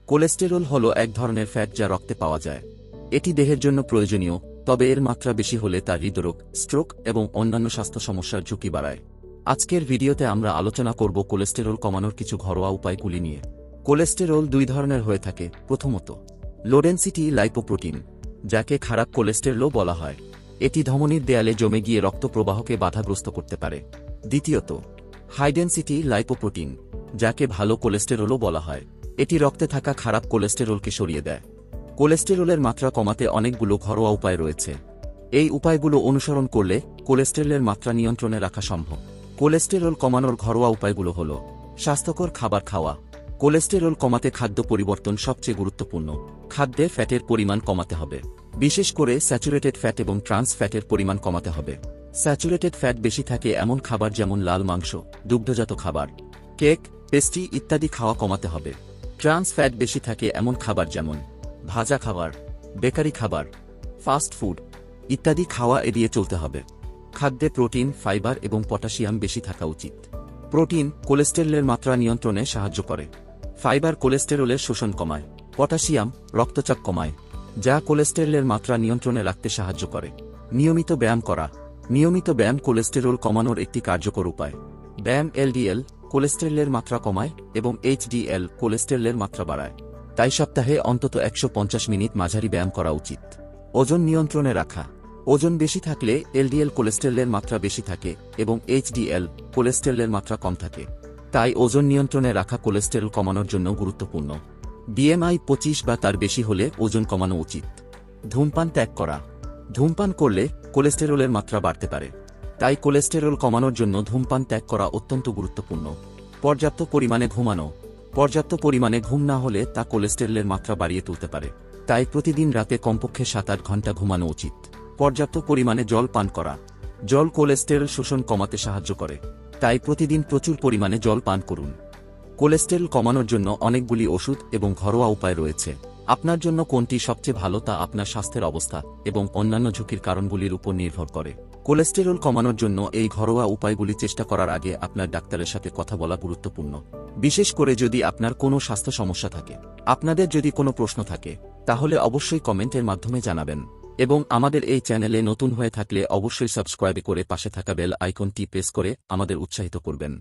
Cholesterol হল এক ধরনের ফ্যাট যা রক্তে পাওয়া যায়। এটি দেহের জন্য প্রয়োজনীয়, তবে এর মাত্রা বেশি হলে তা হৃদরোগ, স্ট্রোক এবং অন্যান্য স্বাস্থ্য সমস্যার ঝুঁকি বাড়ায়। আজকের ভিডিওতে আমরা আলোচনা করব কোলেস্টেরল কমানোর কিছু ঘরোয়া উপায়গুলি নিয়ে। কোলেস্টেরল দুই ধরনের হয়ে থাকে। প্রথমত, লো ডেনসিটি লাইপোপ্রোটিন, যাকে খারাপ কোলেস্টেরলও বলা হয়। এটি ধমনীর দেয়ালে জমে গিয়ে রক্ত প্রবাহকে বাধাগ্রস্ত করতে পারে। দ্বিতীয়ত, হাই ডেনসিটি লাইপোপ্রোটিন, যাকে ভালো কোলেস্টেরলও বলা হয়। এটি রক্তে থাকা খারাপ কোলেস্টেরলকে সরিয়ে দেয়। কোলেস্টেরলের মাত্রা কমাতে অনেকগুলো ঘরোয়া উপায় রয়েছে। এই উপায়গুলো অনুসরণ করলে কোলেস্টেরলের মাত্রা নিয়ন্ত্রণে রাখা সম্ভব। কোলেস্টেরল কমানোর ঘরোয়া উপায়গুলো হল: স্বাস্থ্যকর খাবার খাওয়া। কোলেস্টেরল কমাতে খাদ্য পরিবর্তন সবচেয়ে গুরুত্বপূর্ণ। খাদ্যে ফ্যাটের পরিমাণ কমাতে হবে, বিশেষ করে স্যাচুরেটেড ফ্যাট এবং ট্রান্স ফ্যাটের পরিমাণ কমাতে হবে। স্যাচুরেটেড ফ্যাট বেশি থাকে এমন খাবার যেমন লাল মাংস, দুগ্ধজাত খাবার, কেক, পেস্ট্রি ইত্যাদি খাওয়া কমাতে হবে। ট্রান্স ফ্যাট বেশি থাকে এমন খাবার যেমন ভাজা খাবার, বেকারি খাবার, ফাস্ট ফুড ইত্যাদি খাওয়া এড়িয়ে চলতে হবে। খাদ্যে প্রোটিন, ফাইবার এবং পটাশিয়াম বেশি থাকা উচিত। প্রোটিন কোলেস্টেরলের মাত্রা নিয়ন্ত্রণে সাহায্য করে। ফাইবার কোলেস্টেরলের শোষণ কমায়। পটাশিয়াম রক্তচাপ কমায়, যা কোলেস্টেরলের মাত্রা নিয়ন্ত্রণে রাখতে সাহায্য করে। নিয়মিত ব্যায়াম করা। নিয়মিত ব্যায়াম কোলেস্টেরল কমানোর একটি কার্যকর উপায়। ব্যায়াম এলডিএল কোলেস্টেরলের মাত্রা কমায় এবং এইচডিএল কোলেস্টেরলের মাত্রা বাড়ায়। তাই সপ্তাহে অন্তত 150 মিনিট মাঝারি ব্যায়াম করা উচিত। ওজন নিয়ন্ত্রণে রাখা। ওজন বেশি থাকলে এলডিএল কোলেস্টেরলের মাত্রা বেশি থাকে এবং এইচডিএল কোলেস্টেরলের মাত্রা কম থাকে। তাই ওজন নিয়ন্ত্রণে রাখা কোলেস্টেরল কমানোর জন্য গুরুত্বপূর্ণ। বিএমআই 25 বা তার বেশি হলে ওজন কমানো উচিত। ধূমপান ত্যাগ করা। ধূমপান করলে কোলেস্টেরলের মাত্রা বাড়তে পারে। তাই কোলেস্টেরল কমানোর জন্য ধূমপান ত্যাগ করা অত্যন্ত গুরুত্বপূর্ণ। পর্যাপ্ত পরিমাণে ঘুমানো। পর্যাপ্ত পরিমাণে ঘুম না হলে তা কোলেস্টেরলের মাত্রা বাড়িয়ে তুলতে পারে। তাই প্রতিদিন রাতে কমপক্ষে 7-8 ঘন্টা ঘুমানো উচিত। পর্যাপ্ত পরিমাণে জল পান করা। জল কোলেস্টেরল শোষণ কমাতে সাহায্য করে। তাই প্রতিদিন প্রচুর পরিমাণে জল পান করুন। কোলেস্টেরল কমানোর জন্য অনেকগুলি ওষুধ এবং ঘরোয়া উপায় রয়েছে। আপনার জন্য কোনটি সবচেয়ে ভালো তা আপনার স্বাস্থ্যের অবস্থা এবং অন্যান্য ঝুঁকির কারণগুলির উপর নির্ভর করে। কোলেস্টেরল কমানোর জন্য এই ঘরোয়া উপায়গুলি চেষ্টা করার আগে আপনার ডাক্তারের সাথে কথা বলা গুরুত্বপূর্ণ, বিশেষ করে যদি আপনার কোনো স্বাস্থ্য সমস্যা থাকে। আপনাদের যদি কোনো প্রশ্ন থাকে তাহলে অবশ্যই কমেন্টের মাধ্যমে জানাবেন এবং আমাদের এই চ্যানেলে নতুন হয়ে থাকলে অবশ্যই সাবস্ক্রাইব করে পাশে থাকা বেল আইকনটি প্রেস করে আমাদের উৎসাহিত করবেন।